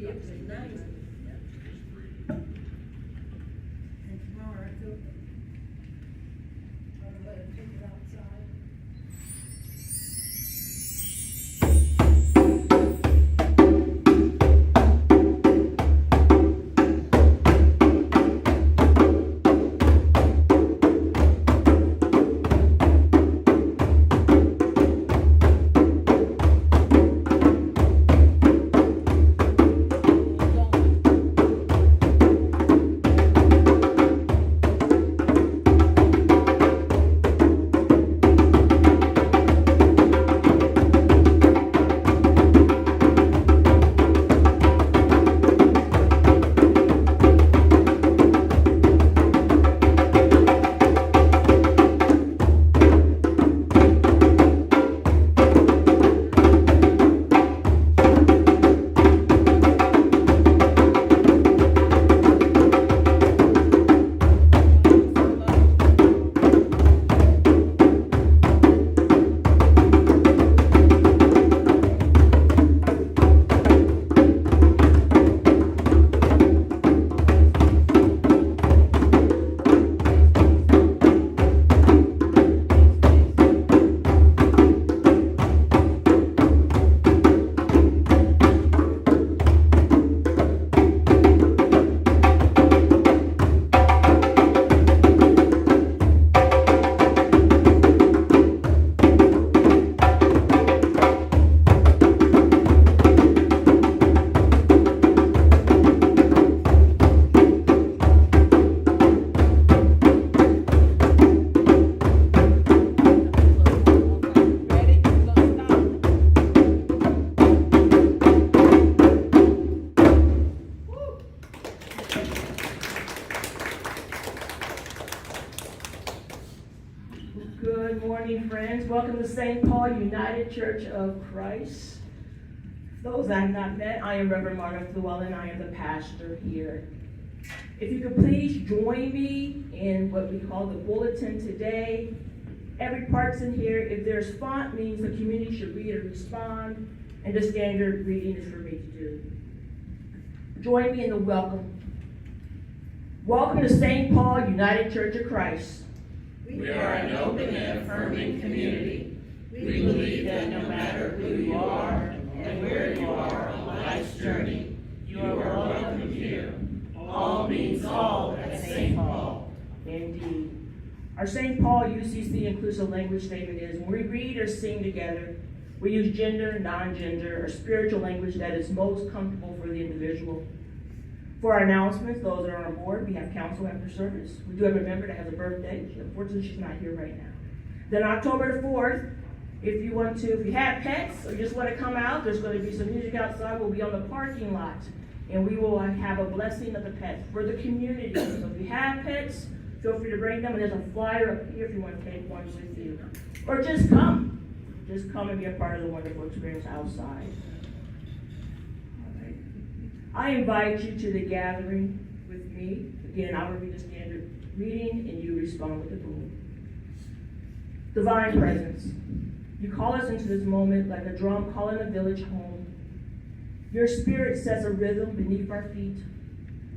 It was nice. And tomorrow, I go, I'll let him take it outside. Good morning, friends. Welcome to St. Paul United Church of Christ. Those I have not met, I am Reverend Martin Llewellyn. I am the pastor here. If you could please join me in what we call the bulletin today. Every part's in here. If there's font, means the community should read and respond, and the standard reading is for me to do. Join me in the welcome. Welcome to St. Paul United Church of Christ. We are an open and affirming community. We believe that no matter who you are and where you are on life's journey, you are welcome here. All means all at St. Paul. Indeed. Our St. Paul UCC inclusive language statement is, when we read or sing together, we use gender, non-gender, or spiritual language that is most comfortable for the individual. For our announcements, those that are on board, we have counsel after service. We do have a member that has a birthday. Unfortunately, she's not here right now. Then October the 4th, if you have pets or just want to come out, there's going to be some music outside. We'll be on the parking lot, and we will have a blessing of the pets for the community. So if you have pets, feel free to bring them. And there's a flyer up here if you want to take one with you. Or just come. Just come and be a part of the wonderful experience outside. I invite you to the gathering with me. Again, I will read the standard reading and you respond with the boom. Divine presence. You call us into this moment like a drum calling a village home. Your spirit sets a rhythm beneath our feet,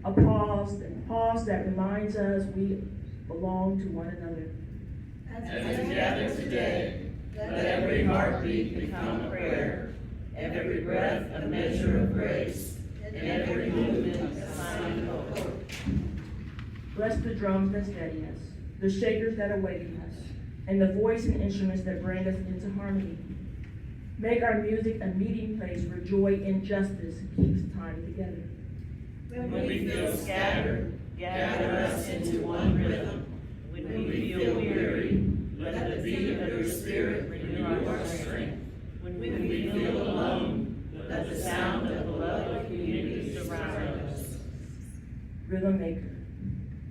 a pause that reminds us we belong to one another. As we gather today, let every heartbeat become a prayer, every breath a measure of grace, and every movement a sign of hope. Bless the drums that steady us, the shakers that awaken us, and the voice and instruments that bring us into harmony. Make our music a meeting place where joy and justice keeps time together. When we feel scattered, gather us into one rhythm. When we feel weary, let the beat of your spirit renew our strength. When we feel alone, let the sound of the love of community surround us. Rhythm maker,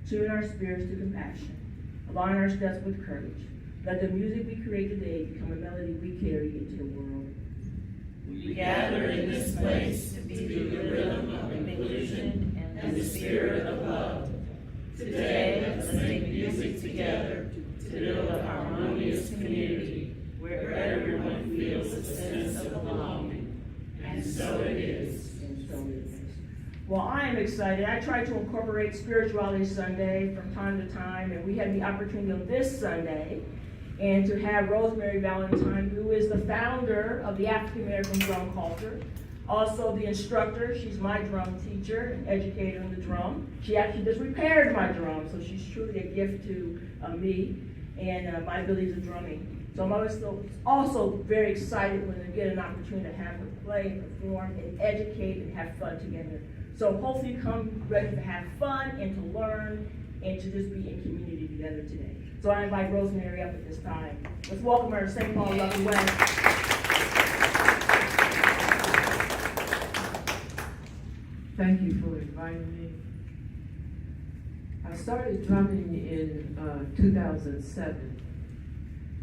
tune our spirits to compassion, align our steps with courage. Let the music we create today become a melody we carry into the world. We gather in this place to be the rhythm of inclusion and the spirit of love. Today, let's make music together to build a harmonious community where everyone feels a sense of belonging. And so it is. And so it is. Well, I am excited. I try to incorporate Spirituality Sunday from time to time, and we had the opportunity on this Sunday and to have Rosemary Valentine, who is the founder of the African American Drum Culture, also the instructor. She's my drum teacher and educator in the drum. She actually just repaired my drum, so she's truly a gift to me and my abilities of drumming. So I'm also very excited when I get an opportunity to have her play, perform, and educate and have fun together. So hopefully you come ready to have fun and to learn and to just be in community together today. So I invite Rosemary up at this time. Let's welcome her to St. Paul Lucky Way. Thank you for inviting me. I started drumming in 2007,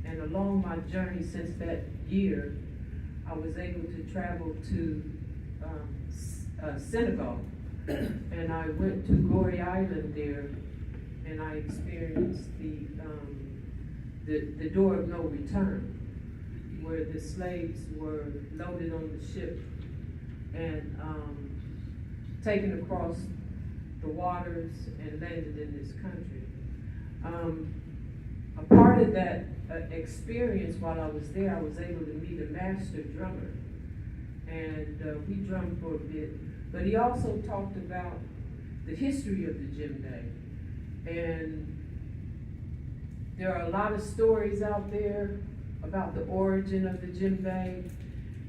and along my journey since that year, I was able to travel to Senegal, and I went to Gorée Island there, and I experienced the door of no return, where the slaves were loaded on the ship and taken across the waters and landed in this country. A part of that experience while I was there, I was able to meet a master drummer, and we drummed for a bit. But he also talked about the history of the djembe, and there are a lot of stories out there about the origin of the djembe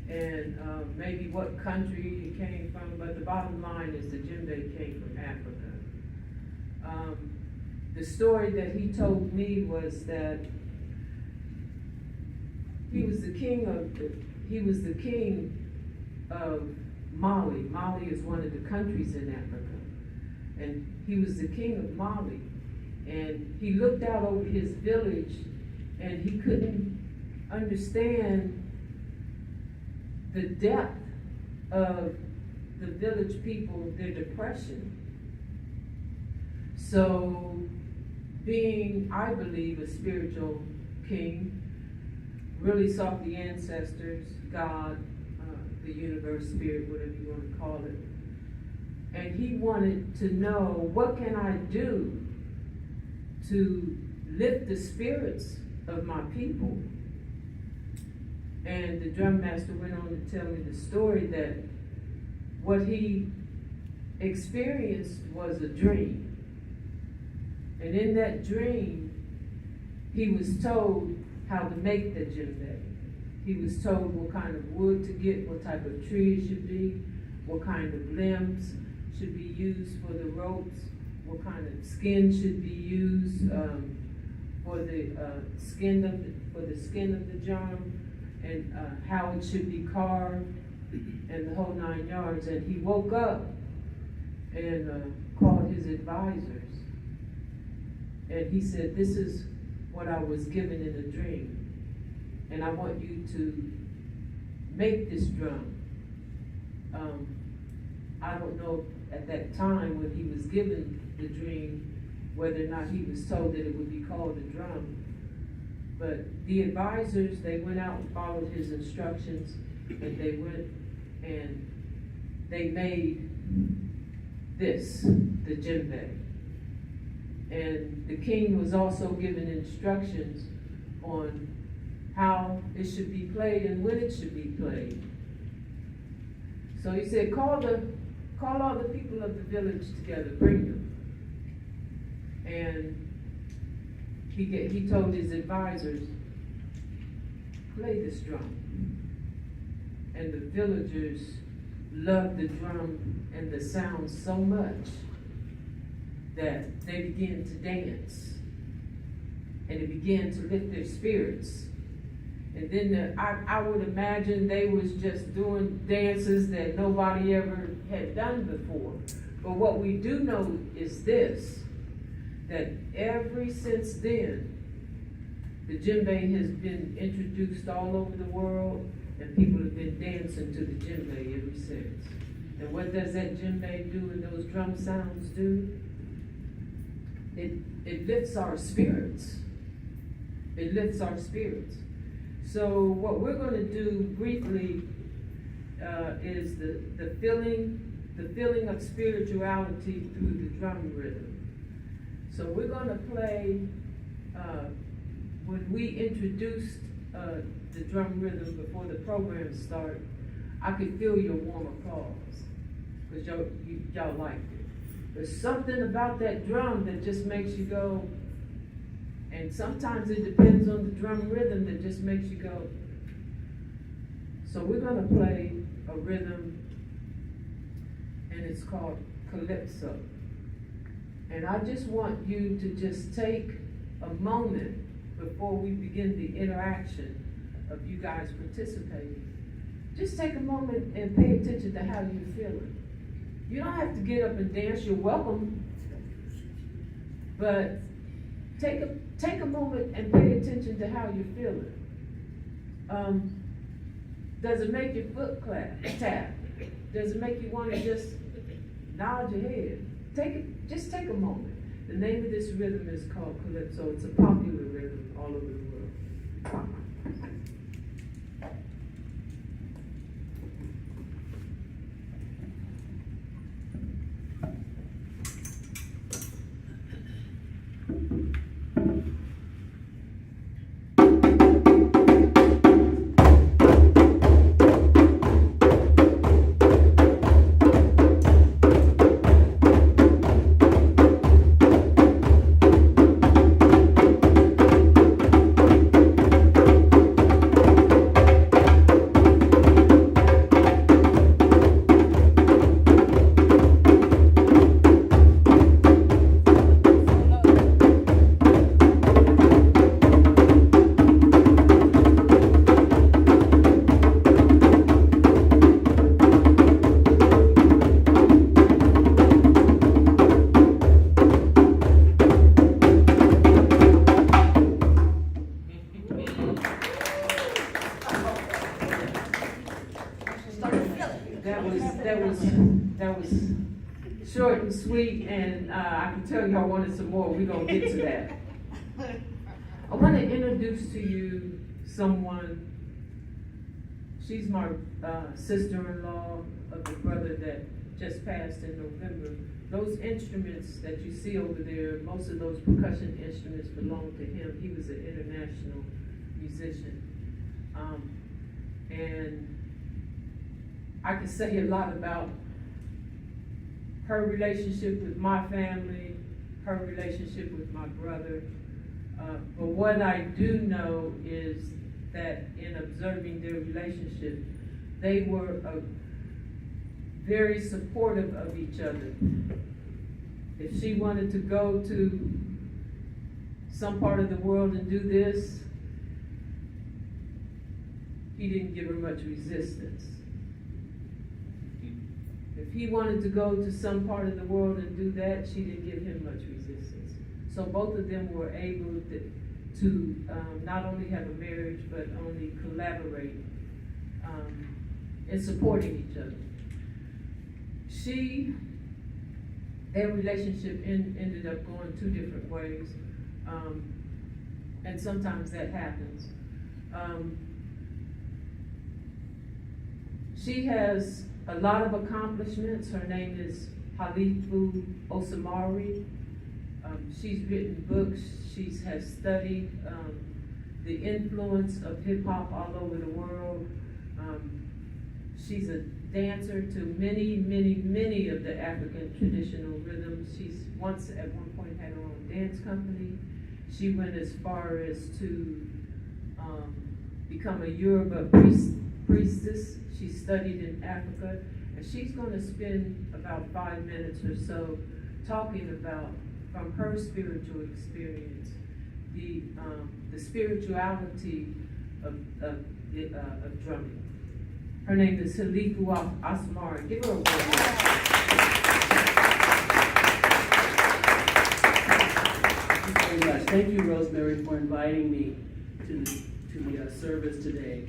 and maybe what country it came from, but the bottom line is the djembe came from Africa. The story that he told me was that he was the king of Mali. Mali is one of the countries in Africa, and he was the king of Mali, and he looked out over his village and he couldn't understand the depth of the village people, their depression. So, being, I believe, a spiritual king, really sought the ancestors, God, the universe, spirit, whatever you want to call it. And he wanted to know, what can I do to lift the spirits of my people? And the drum master went on to tell me the story that what he experienced was a dream. And in that dream, he was told how to make the djembe. He was told what kind of wood to get, what type of tree it should be, what kind of limbs should be used for the ropes, what kind of skin should be used for the skin of the drum, and how it should be carved, and the whole 9 yards. And he woke up and called his advisors, and he said, "This is what I was given in a dream, and I want you to make this drum." I don't know at that time when he was given the dream whether or not he was told that it would be called a drum. But the advisors, they went out and followed his instructions, and they went and they made this, the djembe. And the king was also given instructions on how it should be played and when it should be played. So he said, call all the people of the village together, bring them. And he told his advisors, play this drum. And the villagers loved the drum and the sound so much that they began to dance, and it began to lift their spirits. And then I would imagine they was just doing dances that nobody ever had done before. But what we do know is this, that ever since then, the djembe has been introduced all over the world, and people have been dancing to the djembe ever since. And what does that djembe do and those drum sounds do? It lifts our spirits. It lifts our spirits. So what we're going to do briefly is the filling the feeling of spirituality through the drum rhythm. So we're gonna play, when we introduced the drum rhythm before the program started, I could feel your warm applause, because y'all liked it. There's something about that drum that just makes you go, and sometimes it depends on the drum rhythm that just makes you go. So we're gonna play a rhythm, and it's called Calypso. And I just want you to just take a moment before we begin the interaction of you guys participating. Just take a moment and pay attention to how you're feeling. You don't have to get up and dance, you're welcome. But take a moment and pay attention to how you're feeling. Does it make your foot tap? Does it make you want to just nod your head? Just take a moment. The name of this rhythm is called Calypso. It's a popular rhythm all over the world. That was short and sweet, and I can tell y'all wanted some more. We're gonna get to that. I want to introduce to you someone. She's my sister-in-law of the brother that just passed in November. Those instruments that you see over there, most of those percussion instruments belong to him. He was an international musician. And I can say a lot about her relationship with my family, her relationship with my brother. But what I do know is that in observing their relationship, they were very supportive of each other. If she wanted to go to some part of the world and do this, he didn't give her much resistance. If he wanted to go to some part of the world and do that, she didn't give him much resistance. So both of them were able to not only have a marriage, but only collaborate in supporting each other. Their relationship ended up going two different ways, and sometimes that happens. She has a lot of accomplishments. Her name is Halifu Osamari. She's written books. She has studied the influence of hip hop all over the world. She's a dancer to many, many, many of the African traditional rhythms. She's once at one point had her own dance company. She went as far as to become a Yoruba priestess. She studied in Africa, and she's going to spend about 5 minutes or so talking about, from her spiritual experience, the spirituality of drumming. Her name is Halifu Osamari. Give her a word. Thank you very much. Thank you, Rosemary, for inviting me to the service today.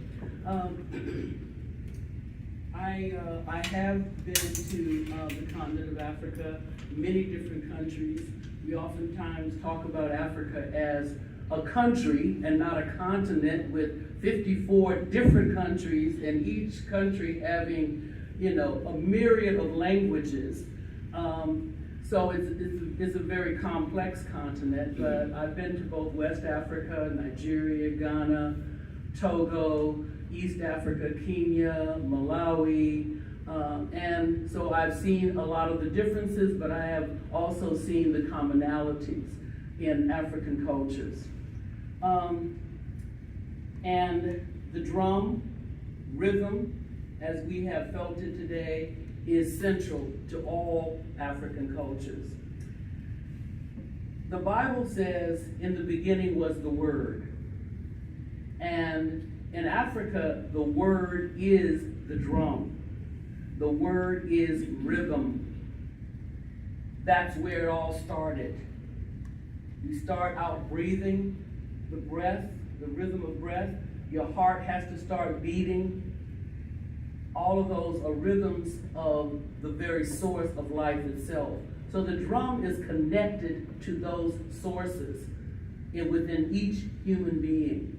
I have been to the continent of Africa, many different countries. We oftentimes talk about Africa as a country and not a continent, with 54 different countries, and each country having a myriad of languages. So it's a very complex continent, but I've been to both West Africa, Nigeria, Ghana, Togo, East Africa, Kenya, Malawi, and so I've seen a lot of the differences, but I have also seen the commonalities in African cultures. And the drum, rhythm, as we have felt it today, is central to all African cultures. The Bible says, in the beginning was the Word. And in Africa, the Word is the drum. The Word is rhythm. That's where it all started. You start out breathing, the breath, the rhythm of breath. Your heart has to start beating. All of those are rhythms of the very source of life itself. So the drum is connected to those sources within each human being.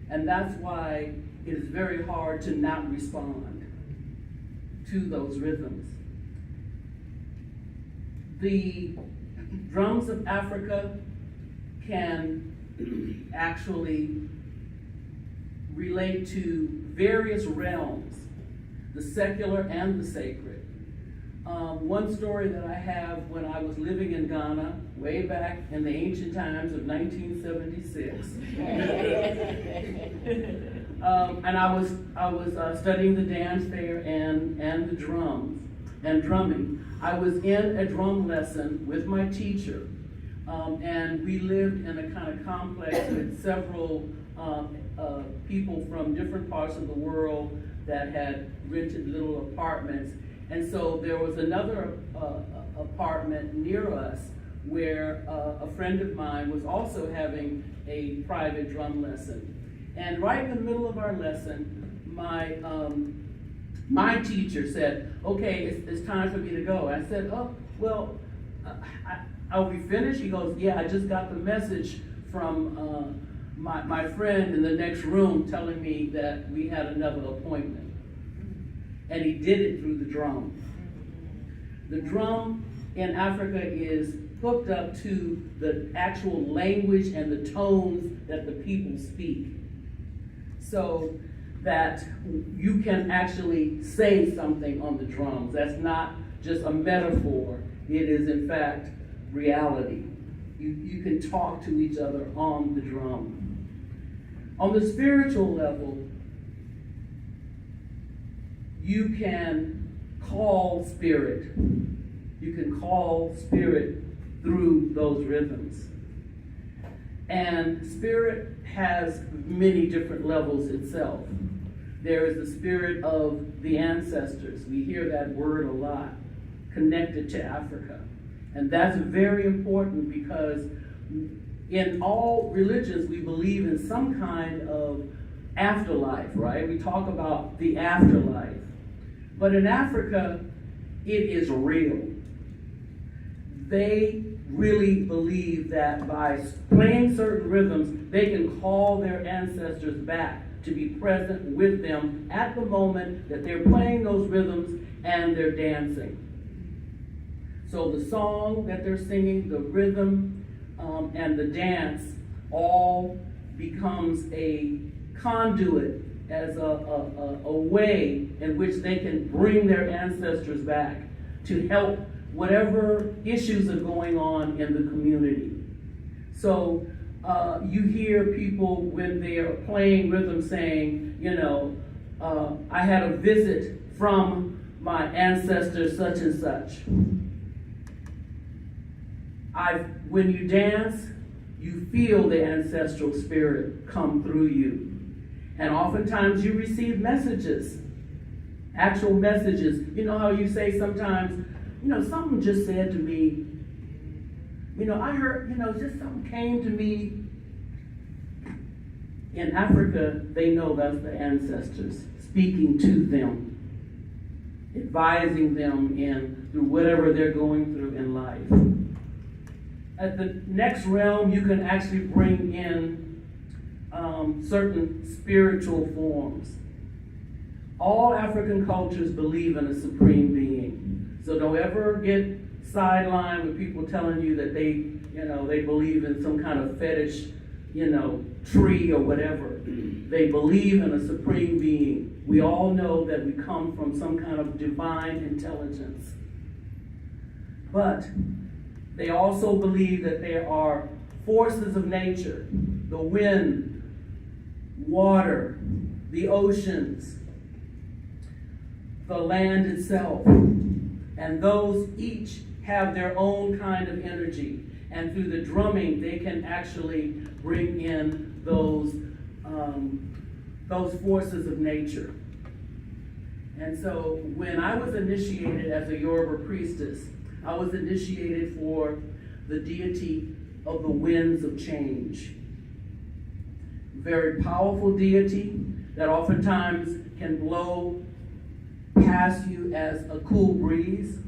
And that's why it is very hard to not respond to those rhythms. The drums of Africa can actually relate to various realms, the secular and the sacred. One story that I have, when I was living in Ghana, way back in the ancient times of 1976, and I was studying the dance there and the drums and drumming. I was in a drum lesson with my teacher, and we lived in a kind of complex with several people from different parts of the world that had rented little apartments. And so there was another apartment near us where a friend of mine was also having a private drum lesson. And right in the middle of our lesson, my teacher said, "Okay, it's time for me to go." I said, "Oh, well, are we finished?" He goes, "Yeah, I just got the message from my friend in the next room telling me that we had another appointment." And he did it through the drum. The drum in Africa is hooked up to the actual language and the tones that the people speak, so that you can actually say something on the drums. That's not just a metaphor. It is, in fact, reality. You can talk to each other on the drum. On the spiritual level, you can call spirit. You can call spirit through those rhythms. And spirit has many different levels itself. There is the spirit of the ancestors. We hear that word a lot, connected to Africa. And that's very important because in all religions, we believe in some kind of afterlife, right? We talk about the afterlife. But in Africa, it is real. They really believe that by playing certain rhythms, they can call their ancestors back to be present with them at the moment that they're playing those rhythms and they're dancing. So the song that they're singing, the rhythm, and the dance all becomes a conduit, as a way in which they can bring their ancestors back to help whatever issues are going on in the community. So you hear people when they are playing rhythm saying, I had a visit from my ancestor such and such. When you dance, you feel the ancestral spirit come through you. And oftentimes you receive messages, actual messages. You know how you say sometimes, something just said to me, I heard, just something came to me. In Africa, they know that's the ancestors speaking to them, advising them through whatever they're going through in life. At the next realm, you can actually bring in certain spiritual forms. All African cultures believe in a supreme being. So don't ever get sidelined with people telling you that they believe in some kind of fetish, tree or whatever. They believe in a supreme being. We all know that we come from some kind of divine intelligence. But they also believe that there are forces of nature, the wind, water, the oceans, the land itself, and those each have their own kind of energy. And through the drumming, they can actually bring in those forces of nature. And so when I was initiated as a Yoruba priestess, I was initiated for the deity of the winds of change. Very powerful deity that oftentimes can blow past you as a cool breeze.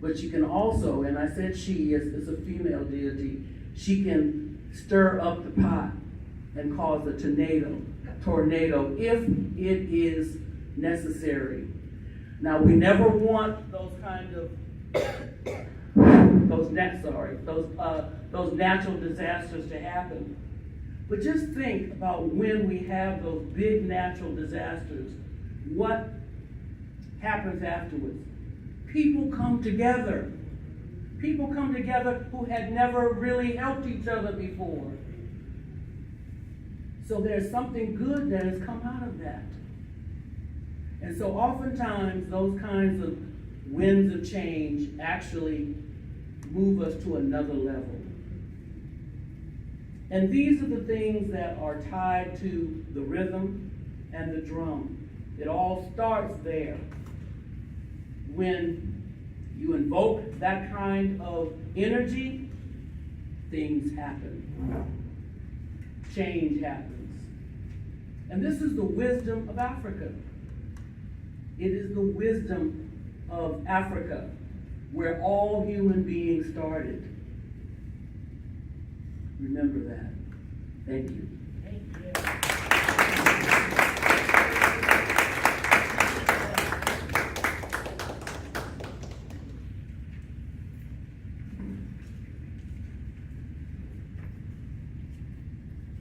But she can also, and I said she is a female deity, she can stir up the pot and cause a tornado if it is necessary. Now we never want those kind of those natural disasters to happen. But just think about when we have those big natural disasters, what happens afterwards? People come together. People come together who had never really helped each other before. So there's something good that has come out of that. And so oftentimes those kinds of winds of change actually move us to another level. And these are the things that are tied to the rhythm and the drum. It all starts there. When you invoke that kind of energy, things happen. Change happens. And this is the wisdom of Africa. It is the wisdom of Africa, where all human beings started. Remember that. Thank you.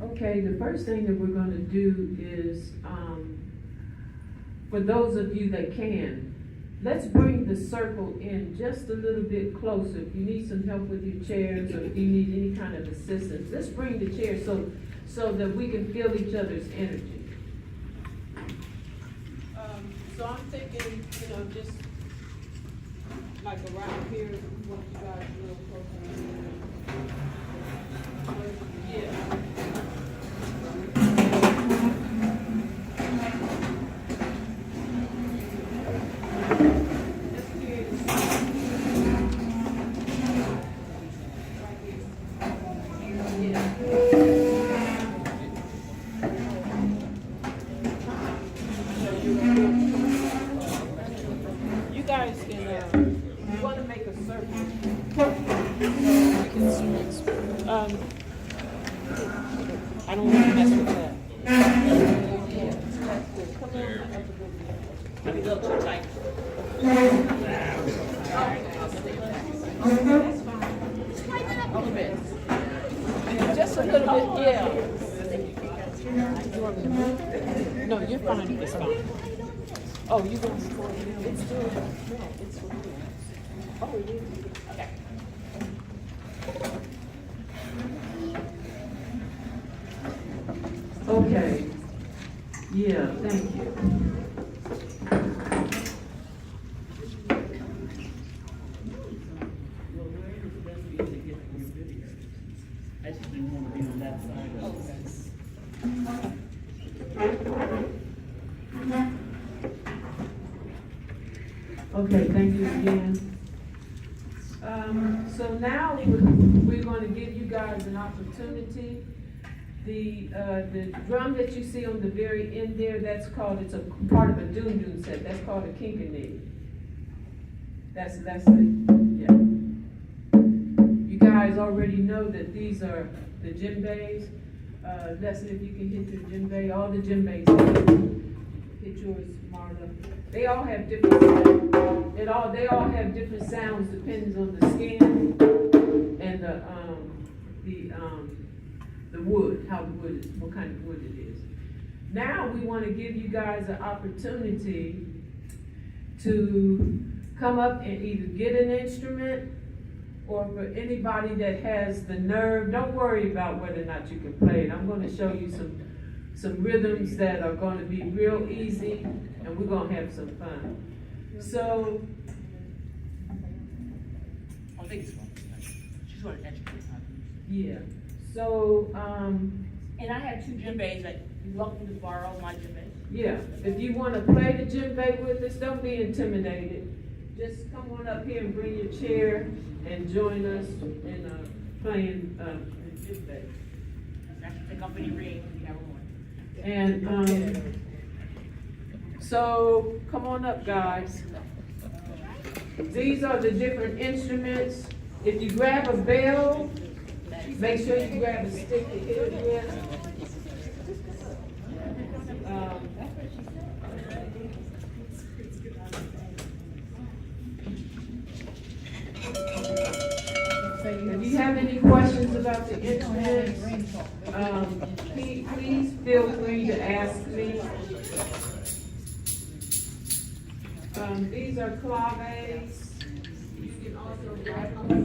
Okay, the first thing that we're going to do is, for those of you that can, let's bring the circle in just a little bit closer. If you need some help with your chairs or if you need any kind of assistance, let's bring the chairs so that we can feel each other's energy. So I'm thinking, just like around here, what you guys a little closer. Yeah. I don't want to mess with that. Let me look too tight. A little bit. Just a little bit, yeah. You want me to move? No, you're fine. It's fine. Oh, you're going to record it? It's still, no, it's for you. Oh, it is? Okay. Okay. Yeah, thank you. I just didn't want to be on that side of Okay, thank you again. So now we're going to give you guys an opportunity. The drum that you see on the very end there, it's a part of a dun-dun set. That's called a kinkani. That's yeah. You guys already know that these are the djembes. Leslie, if you can hit the djembe, all the djembes. hit yours, Marla. They all have different sounds. They all have different sounds depending on the skin and the wood, how the wood is, what kind of wood it is. Now we want to give you guys an opportunity to come up and either get an instrument, or for anybody that has the nerve, don't worry about whether or not you can play it. I'm going to show you some rhythms that are going to be real easy, and we're going to have some fun. So, She's going to educate us. yeah. So, And I have two djembes that you're welcome to borrow my djembe. yeah, if you want to play the djembe with us, don't be intimidated. Just come on up here and bring your chair and join us in playing the djembe. That's the company ring if you have one. And so come on up, guys. These are the different instruments. If you grab a bell, make sure you grab a stick to hit it with. If you have any questions about the instruments, please feel free to ask me. These are claves. You can also grab them.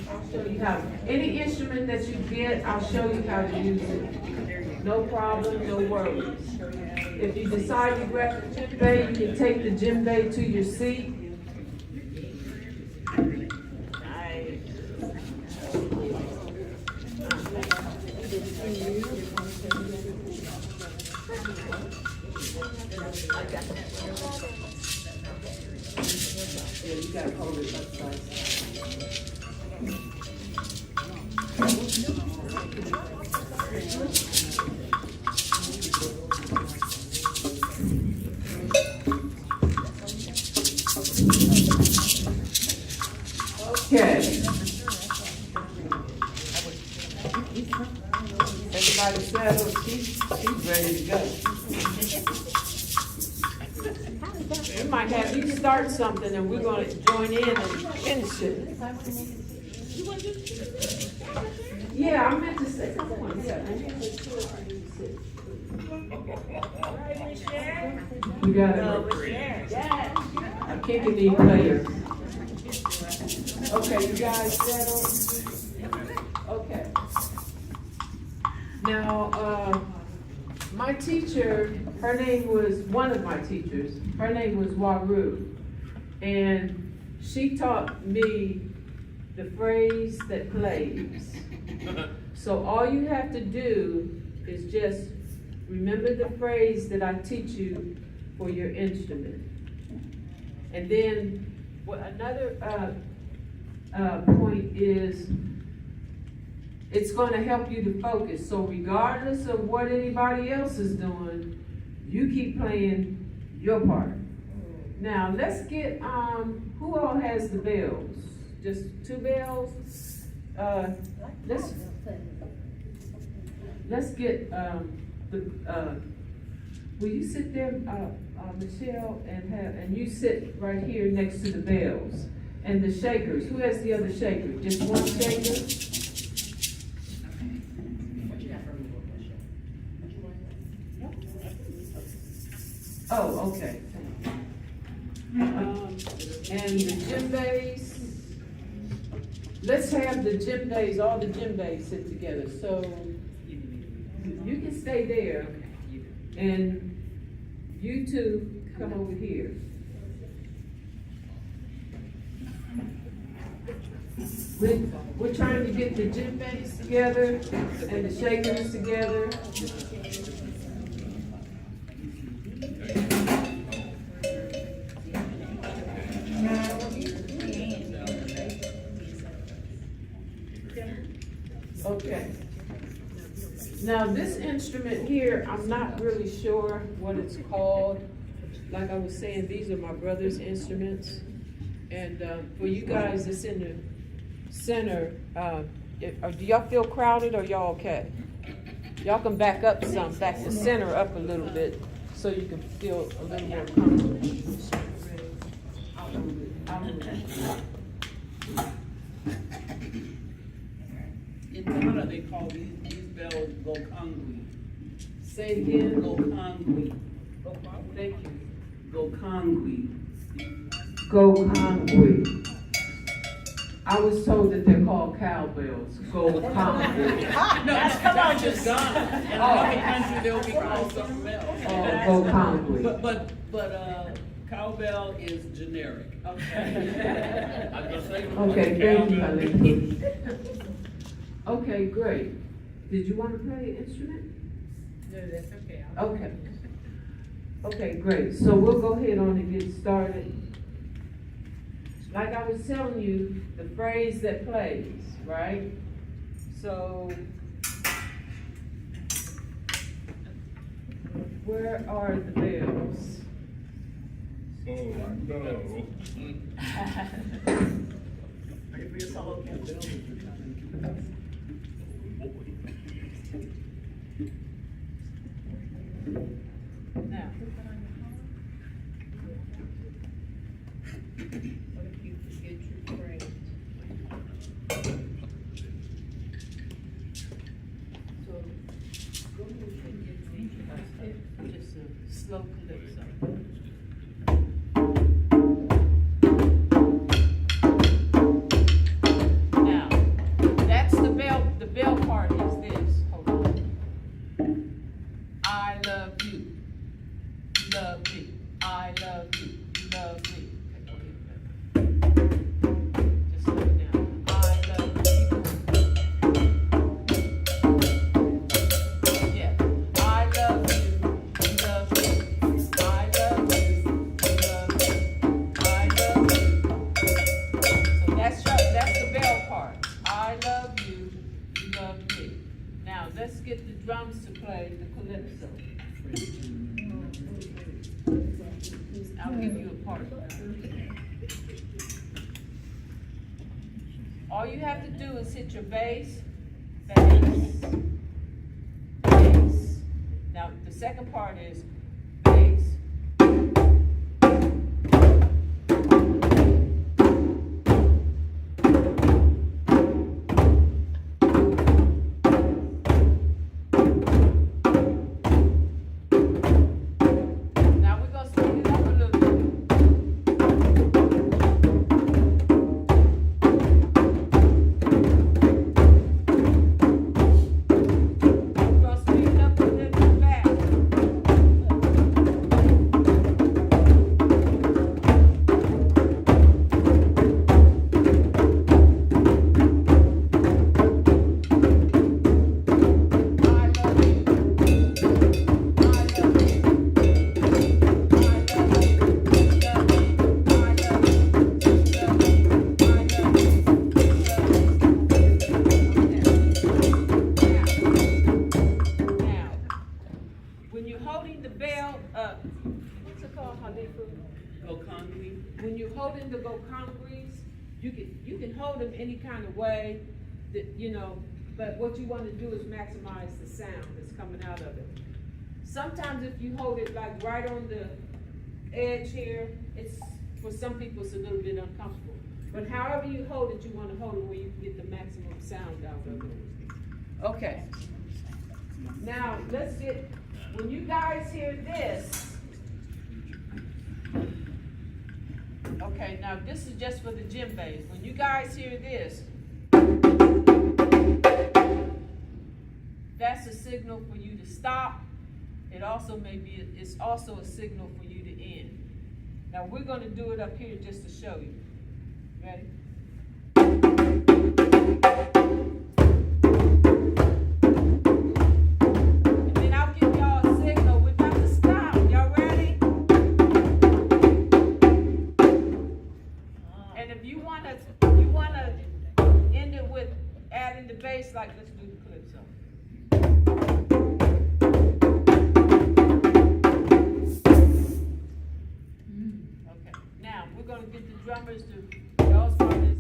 I'll show you how. Any instrument that you get, I'll show you how to use it. No problem, no worries. If you decide to grab the djembe, you can take the djembe to your seat. Yeah, you gotta hold it upside. Okay. Everybody settled, she's ready to go. We might have you start something and we're gonna join in and finish it. Yeah, I meant to say, come on, we got a kick-a-knee player. Okay, you guys settled? Okay. Now, my teacher, one of my teachers, her name was Waru, and she taught me the phrase that plays. So all you have to do is just remember the phrase that I teach you for your instrument. And then another point is, it's going to help you to focus. So regardless of what anybody else is doing, you keep playing your part. Now let's get, who all has the bells? Just 2 bells? Let's get, will you sit there, Michelle, and you sit right here next to the bells. And the shakers, who has the other shaker? Just one shaker? Oh, okay. And the djembes, let's have the djembes, all the djembes sit together. So you can stay there, and you two come over here. We're trying to get the djembes together and the shakers together. Okay. Now this instrument here, I'm not really sure what it's called. Like I was saying, these are my brother's instruments. And for you guys that's in the center, do y'all feel crowded or y'all okay? Y'all can back up some, back the center up a little bit so you can feel a little more comfortable. I'll move it. I'll move it. In Ghana, they call these bells gokangwi. Say it again. Gokangwi. Thank you. Gokangwi. Gokangwi. I was told that they're called cowbells. Gokangwi. No, that's just Ghana. In another country, they'll be called something else. Gokangwi. But cowbell is generic. Okay. I was gonna say. Okay, thank you, cowbell. Halima. Okay, great. Did you want to play an instrument? No, that's okay. Okay. Okay, great. So we'll go ahead on and get started. Like I was telling you, the phrase that plays, right? So, where are the bells? I can be a solo Now, What if you forget your phrase? so go ahead and get me just a slow calypso. Now, that's the bell. The bell part is this. Hold on. I love you. You love me. I love you. You love me. Just slow it down. I love you. Yeah. I love you. You love me. I love you. You love me. I love you. So that's the bell part. I love you. You love me. Now let's get the drums to play the calypso. I'll give you a part. All you have to do is hit your bass, bass, bass. Now the second part is bass. Now we're gonna speed it up a little bit. We're gonna speed it up a little bit fast. I love you. I love you. When you're holding the bell up, what's it called, Halifa? Gokangwi. When you're holding the gokangwis, you can hold them any kind of way, that, you know, but what you want to do is maximize the sound that's coming out of it. Sometimes if you hold it like right on the edge here, it's, for some people, it's a little bit uncomfortable. But however you hold it, you want to hold it where you can get the maximum sound out of it. Okay. Now, let's get, when you guys hear this, okay, now this is just for the djembes. When you guys hear this, that's a signal for you to stop. It also may be, it's also a signal for you to end. Now we're gonna do it up here just to show you. Ready? And then I'll give y'all a signal. We're about to stop. Y'all ready? And if you wanna end it with adding the bass, like let's do the calypso. Okay, now we're gonna get the drummers to, y'all's part is,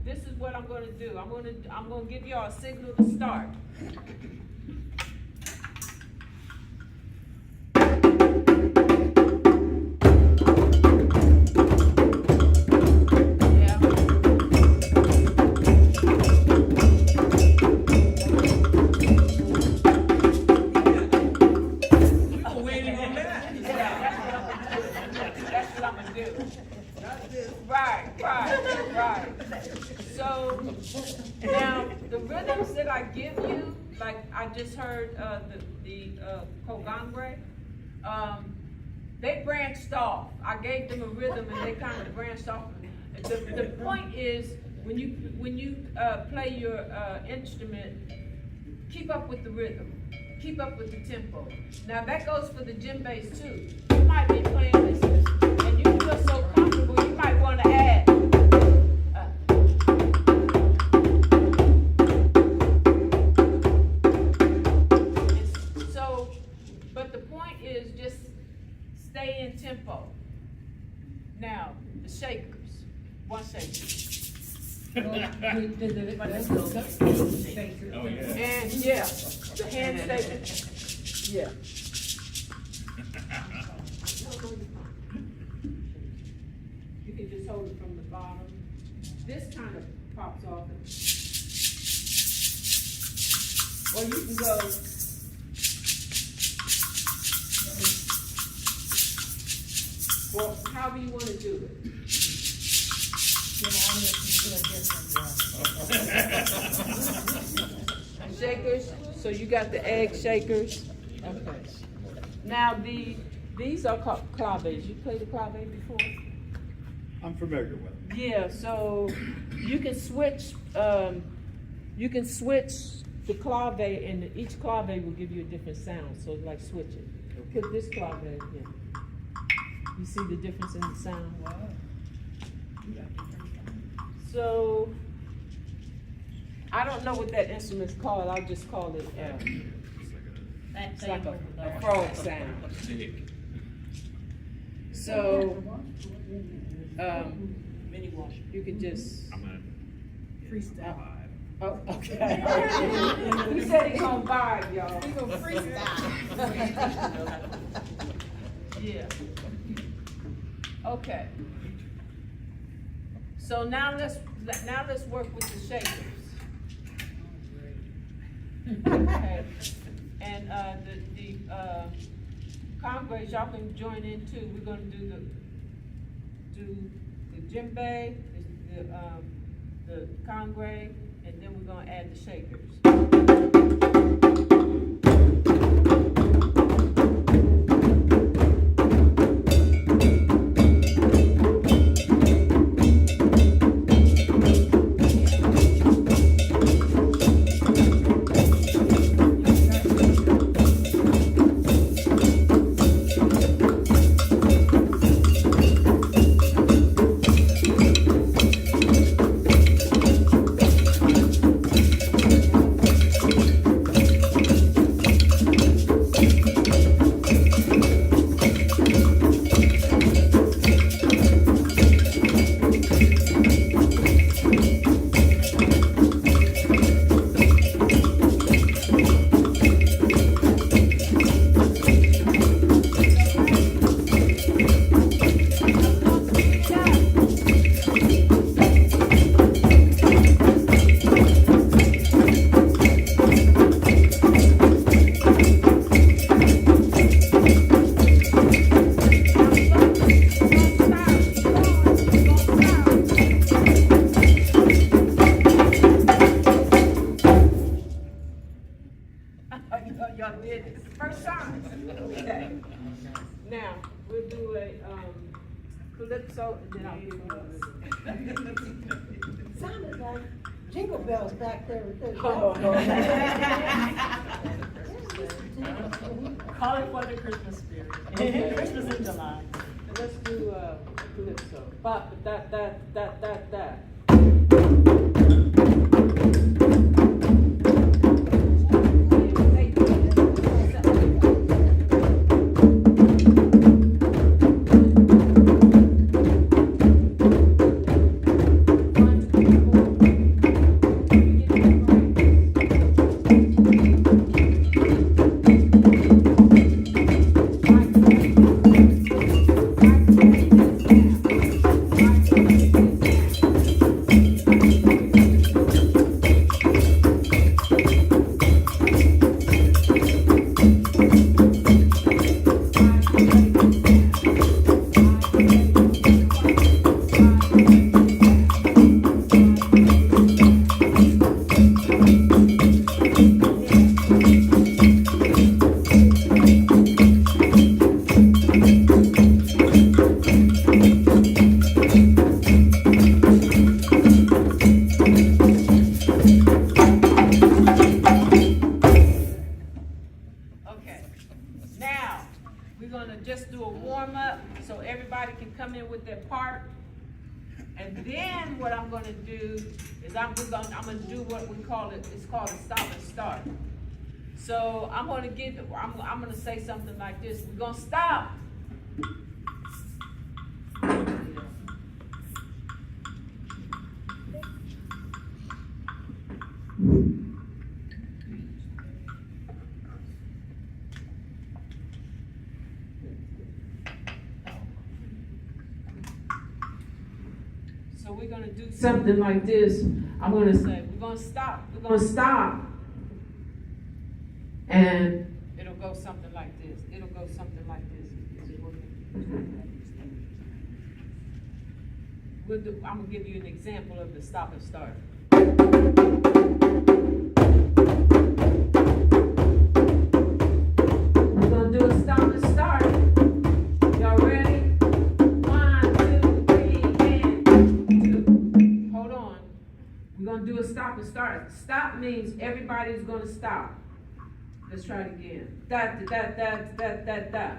this is what I'm gonna do. I'm gonna give y'all a signal to start. That's what I'm gonna do. Right. So, now, the rhythms that I give you, like I just heard, the Kogangre, they branched off. I gave them a rhythm and they kind of branched off. The point is, when you play your instrument, keep up with the rhythm, keep up with the tempo. Now that goes for the djembes too. You might be playing this and you feel so comfortable, you might want to add. But the point is just stay in tempo. Now, the shakers, one shaker. Oh, yeah. And yeah, the hand shaker. Yeah. You can just hold it from the bottom. This kind of pops off. Or you can go. Well, however you want to do it. Shakers, so you got the egg shakers. Okay. Now these are claves. You played the clave before? I'm familiar with it. Yeah, so you can switch the clave, and each clave will give you a different sound, so like switch it. Put this clave in. You see the difference in the sound? Wow. So, I don't know what that instrument's called, I'll just call it, it's like a frog sound. So, you can just. Freestyle. Oh, okay. He said he's gonna vibe, y'all. He's gonna freestyle. Yeah. Okay. So now let's work with the shakers. Okay. And the congres, y'all can join in too. We're gonna do the djembe, the congre, and then we're gonna add the shakers. Y'all did it. First time. Okay. Now, we'll do a calypso, and then I'll give you a Sounded like jingle bells back there with those. Call it for the Christmas spirit. Christmas in July. Let's do calypso. Ba da da da da da. gonna just do a warm-up, so everybody can come in with their part. And then what I'm gonna do is I'm gonna do what we call it, it's called a stop and start. So I'm gonna say something like this: we're gonna stop. So we're gonna do something like this. I'm gonna say, we're gonna stop. We're gonna stop. And it'll go something like this. It'll go something like this. Is it working? I'm gonna give you an example of the stop and start. We're gonna do a stop and start. Y'all ready? 1, 2, 3, and 2. Hold on. We're gonna do a stop and start. Stop means everybody's gonna stop. Let's try it again. Da da da da da da da.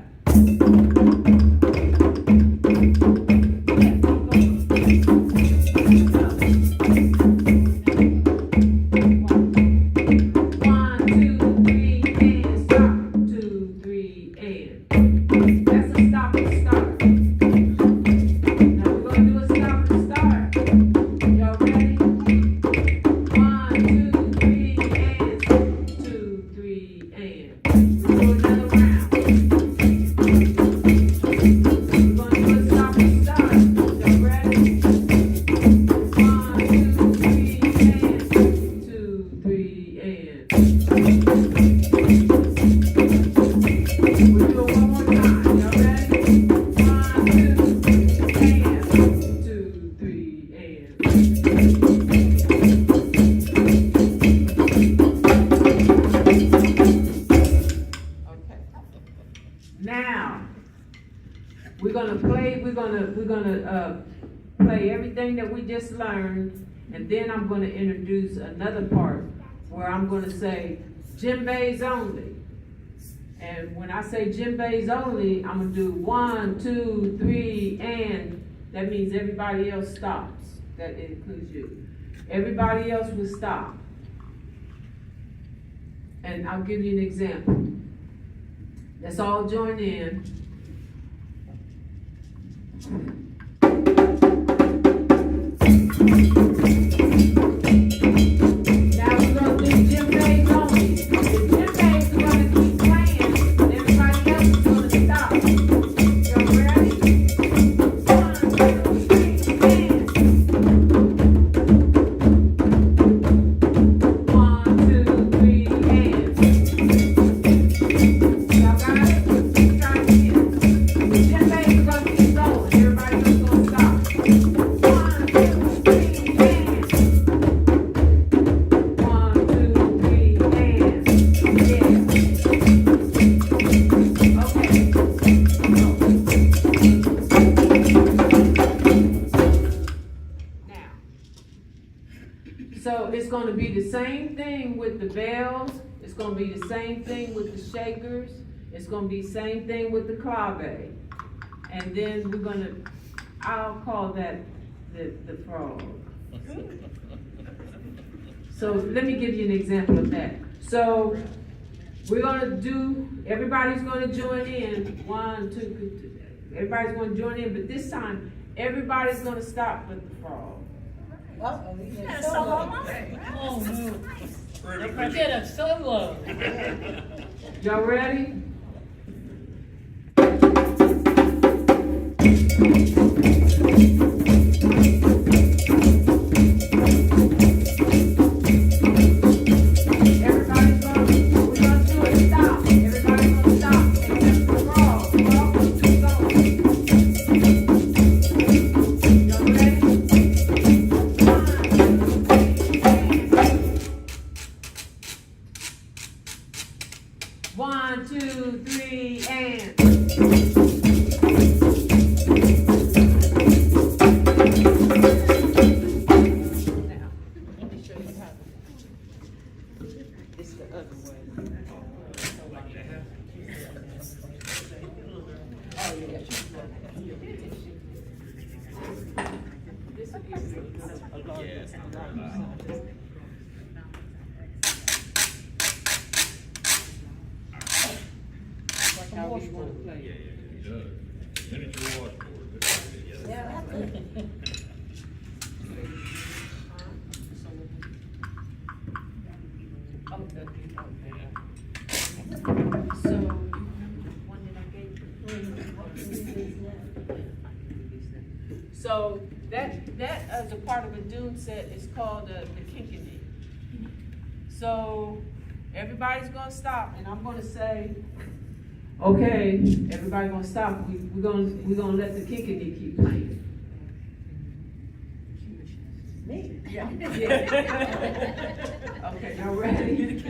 Play everything that we just learned, and then I'm going to introduce another part where I'm going to say djembes only. And when I say djembes only, I'm going to do 1, 2, 3, and that means everybody else stops. That includes you. Everybody else will stop. And I'll give you an example. Let's all join in. Now we're going to do djembes only. The djembes are going to keep playing, and everybody else is going to stop. Y'all ready? 1, 2, 3, and 1, 2, 3, and y'all got it? Let's try it again. The djembes are going to keep going. Everybody else is going to stop. 1, 2, 3, and 1, 2, 3, and yeah. Okay. Now, so it's going to be the same thing with the bells. It's going to be the same thing with the shakers. It's going to be the same thing with the clave. And then we're going to, I'll call that the frog. So let me give you an example of that. So we're going to do, everybody's going to join in. 1, 2, everybody's going to join in, but this time everybody's going to stop with the frog. Uh-oh, you Yeah, get solo. solo. Oh, no. Get a solo. Y'all ready? Everybody's going to, we're going to do a stop. Everybody's going to stop. Except the frog. The frog will keep going. Y'all ready? 1, 2, 3, and How you wanna play? Miniature washboard. Yeah, that's it. So, one that I gave you. So that as a part of a dune set is called the kinkini. So everybody's gonna stop, and I'm gonna say, okay, everybody gonna stop. We're gonna let the kinkini keep playing. Me? Yeah. Okay, y'all ready?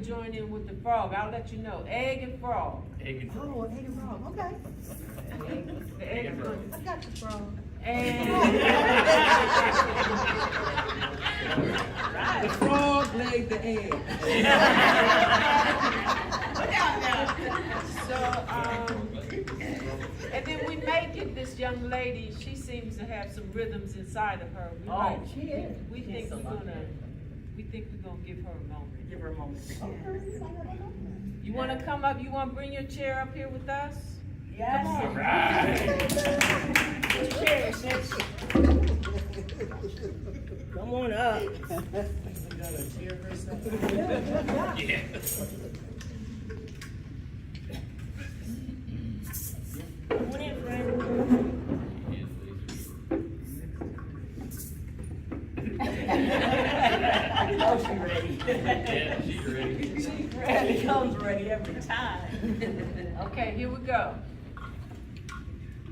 Join in with the frog. I'll let you know. Egg and frog. Egg and frog, okay. The egg and frog. I got the frog. And The frog laid the egg. And then we may get this young lady, she seems to have some rhythms inside of her. She is. We think we're gonna give her a moment. Give her a moment. You wanna come up, you wanna bring your chair up here with us? Yes. Come on. Your chair, sis. Come on up. Got a chair herself. Yeah. Come on in, friend. Oh, she's ready. Yeah, she's ready. She's ready. Comes ready every time. Okay, here we go.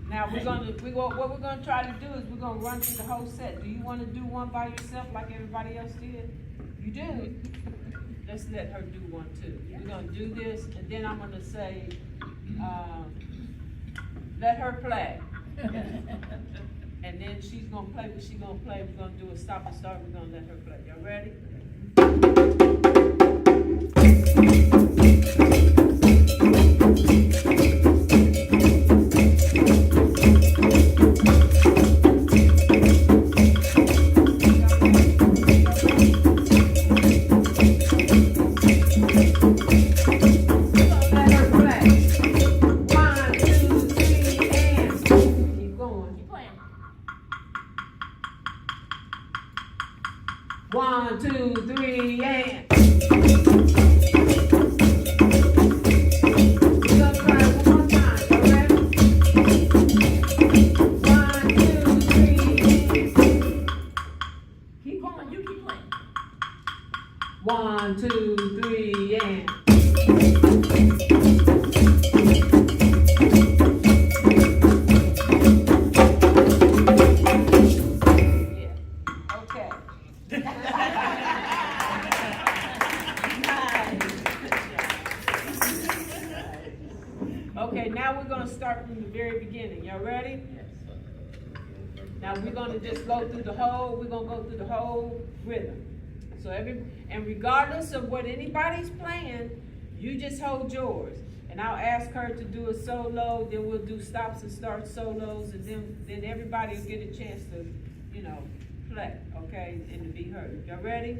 Now what we're gonna try to do is we're gonna run through the whole set. Do you wanna do one by yourself like everybody else did? You do? Let's let her do one too. We're gonna do this, and then I'm gonna say, let her play. And then she's gonna play what she's gonna play. We're gonna do a stop and start. We're gonna let her play. Y'all ready? One, two, three, and. We're gonna try it one more time. You ready? 1, 2, 3, and. Keep going, you keep playing. 1, 2, 3, and. Okay, now we're gonna start from the very beginning. Y'all ready? Yes. Now we're gonna just go through the whole rhythm. So and regardless of what anybody's playing, you just hold yours. And I'll ask her to do a solo, then we'll do stops and starts solos, and then everybody will get a chance to, play, okay, and to be heard. Y'all ready?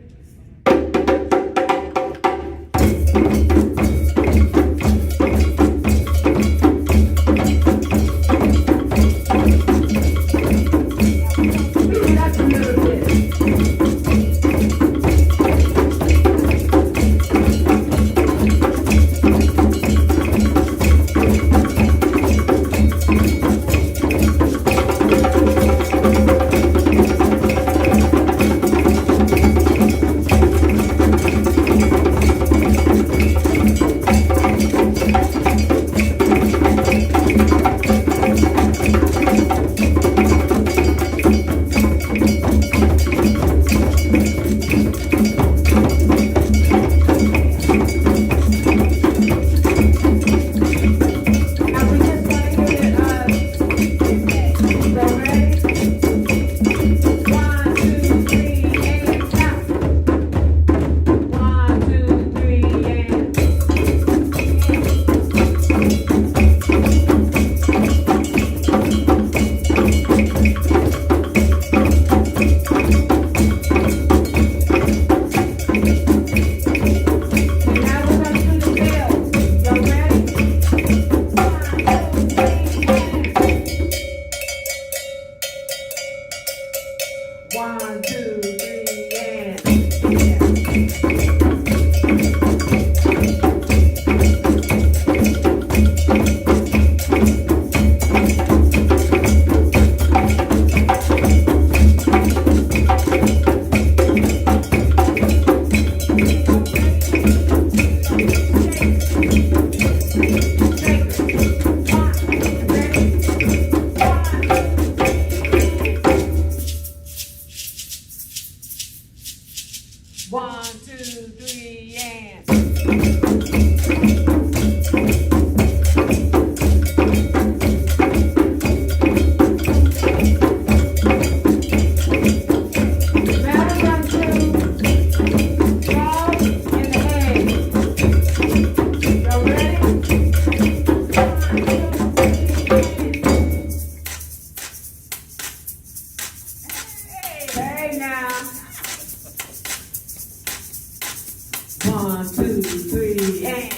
1, 2, 3, and.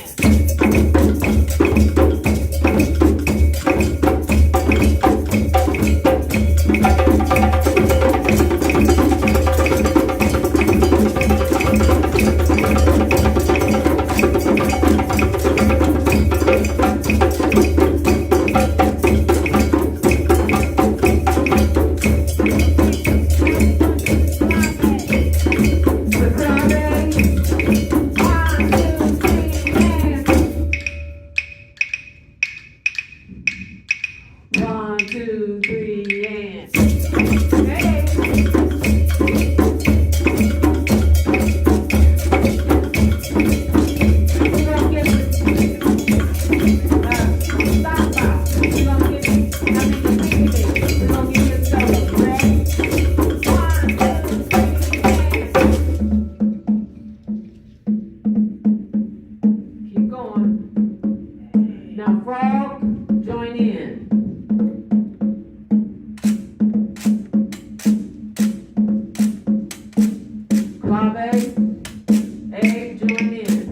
One, two, three, and. Hey. We gonna get it. Stop out. We gonna get it. I mean, the piggy. We gonna get this solo. Ready? 1, 2, 3, and. Keep going. Now, frog, join in. Clave, egg, join in.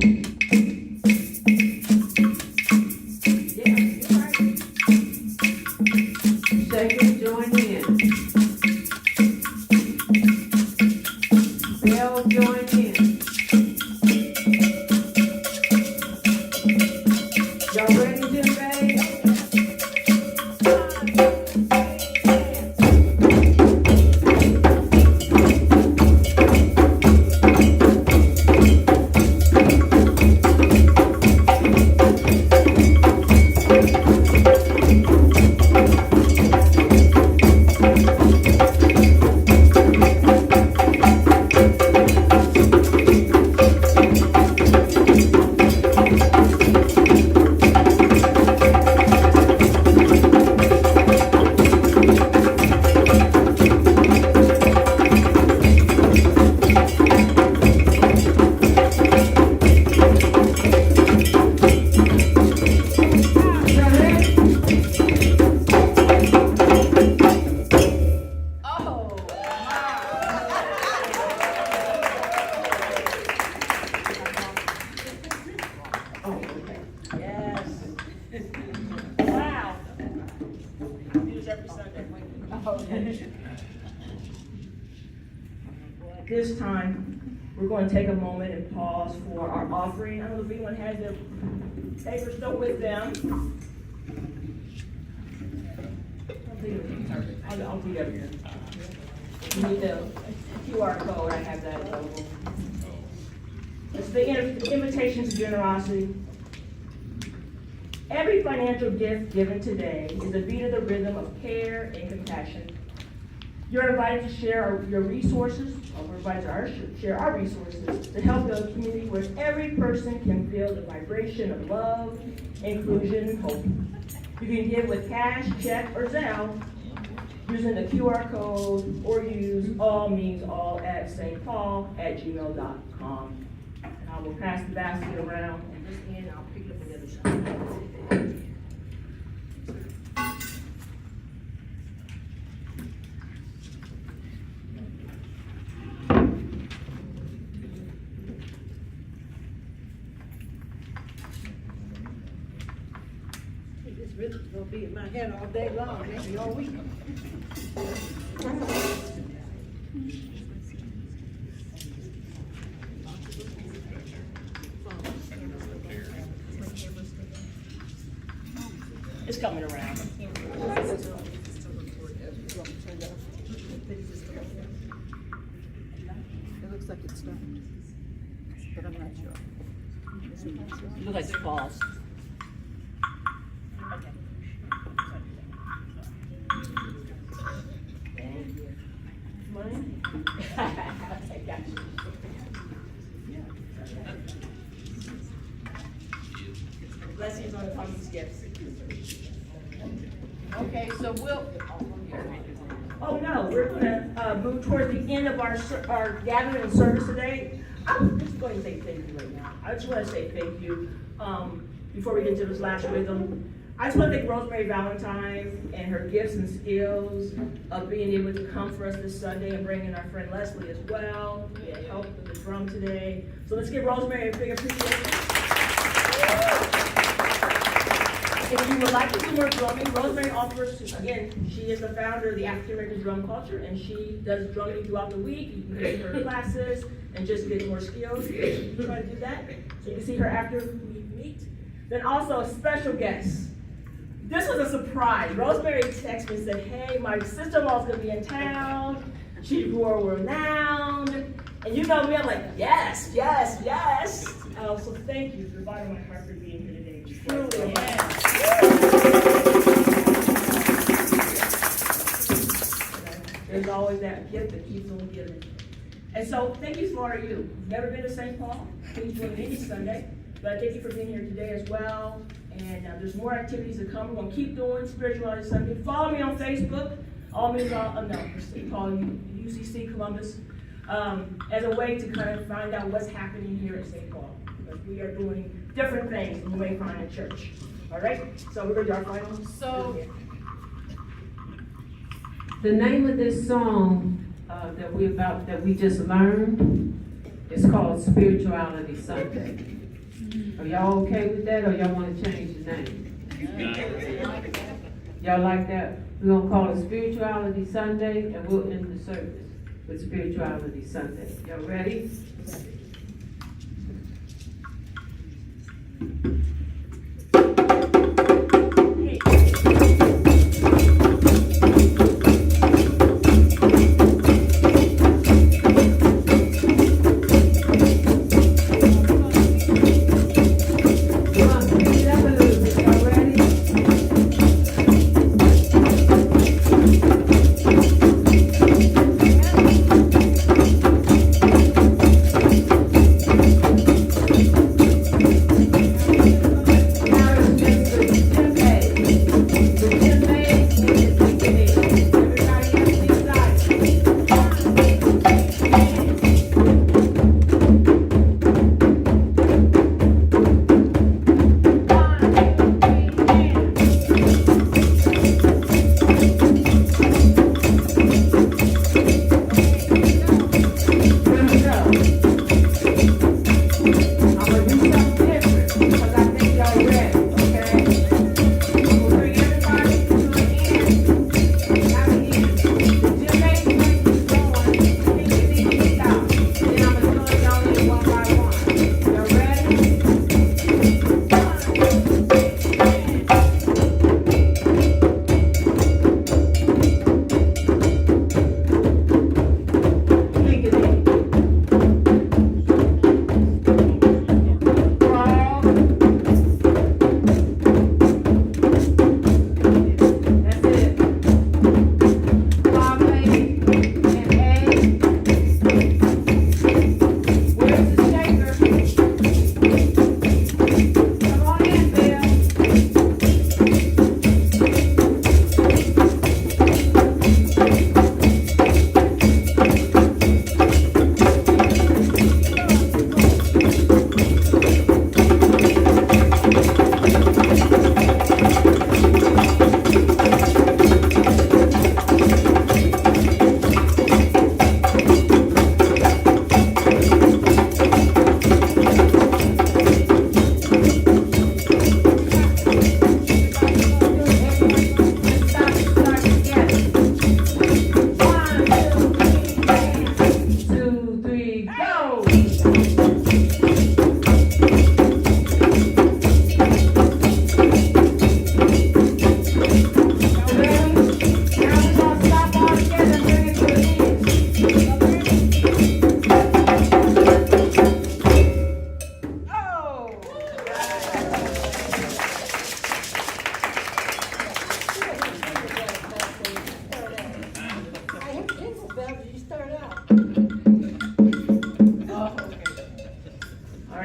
Yeah, you're right. Shaker, join in. Bell, join in. Y'all ready to invade? Yes. Wow. Do this every Sunday. At this time, we're going to take a moment and pause for our offering. I don't know if anyone has their paper still with them. I'll do that here. You need the QR code, I have that available. It's the invitation to generosity. Every financial gift given today is a beat of the rhythm of care and compassion. You're invited to share your resources, or we're invited to share our resources to help build a community where every person can feel the vibration of love, inclusion, and hope. You can give with cash, check, or Zelle using the QR code, or use allmeansall@stpaul@gmail.com. And I will pass the basket around, and this end, I'll pick it up on the other side. This rhythm's gonna be in my head all day long, maybe all week. It's coming around. It looks like it's done, but I'm not sure. It looks like it's false. Okay. Thank you. Money? I got you. Blessings on the common gifts. Okay, so we'll. Oh, no, we're gonna, move toward the end of our gathering and service today. I'm just going to say thank you right now. I just wanna say thank you, before we get to this last rhythm. I just want to thank Rosemary Valentine and her gifts and skills of being able to come for us this Sunday and bring in our friend Leslie as well. We had help with the drum today. So let's give Rosemary a big appreciation. If you would like to do more drumming, Rosemary offers, again, she is the founder of the African American Drum Culture, and she does drumming throughout the week. You can get her classes and just get more skills. You can try to do that. So you can see her after we meet. Then also a special guest. This was a surprise. Rosemary texted me and said, hey, my sister-in-law's gonna be in town. She's world-renowned. And you know me, I'm like, yes, yes, yes. So thank you for bottom of my heart for being here today. Truly. There's always that gift that keeps on giving. And so thank you for you. You've never been to St. Paul? Please join me any Sunday. But thank you for being here today as well. And there's more activities to come. We're going to keep doing Spirituality Sunday. Follow me on Facebook. All means St. Paul UCC Columbus as a way to kind of find out what's happening here at St. Paul. Because we are doing different things than you may find in church. All right? So we're going to do our final. So, the name of this song that we just learned is called Spirituality Sunday. Are y'all okay with that, or y'all want to change the name? Y'all like that? We're going to call it Spirituality Sunday, and we'll end the service with Spirituality Sunday. Y'all ready?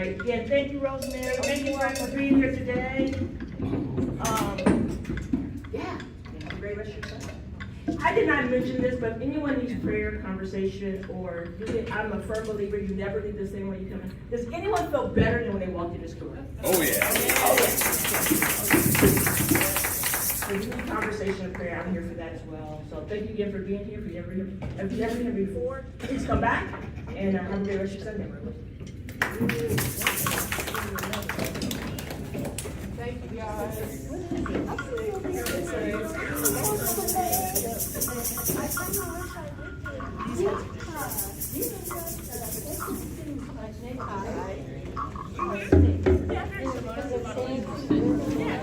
right. Again, thank you, Rosemary. Thank you guys for being here today. Yeah, have a great rest of your Sunday. I did not mention this, but if anyone needs prayer, conversation, or I'm a firm believer, you never leave the same way you come in. Does anyone feel better than when they walked in this door? Oh, yeah. Oh, yeah. conversation and prayer, I'm here for that as well. So thank you again for being here. If you've never been here before, please come back and have a great rest of your Sunday. Thank you, guys. Yeah.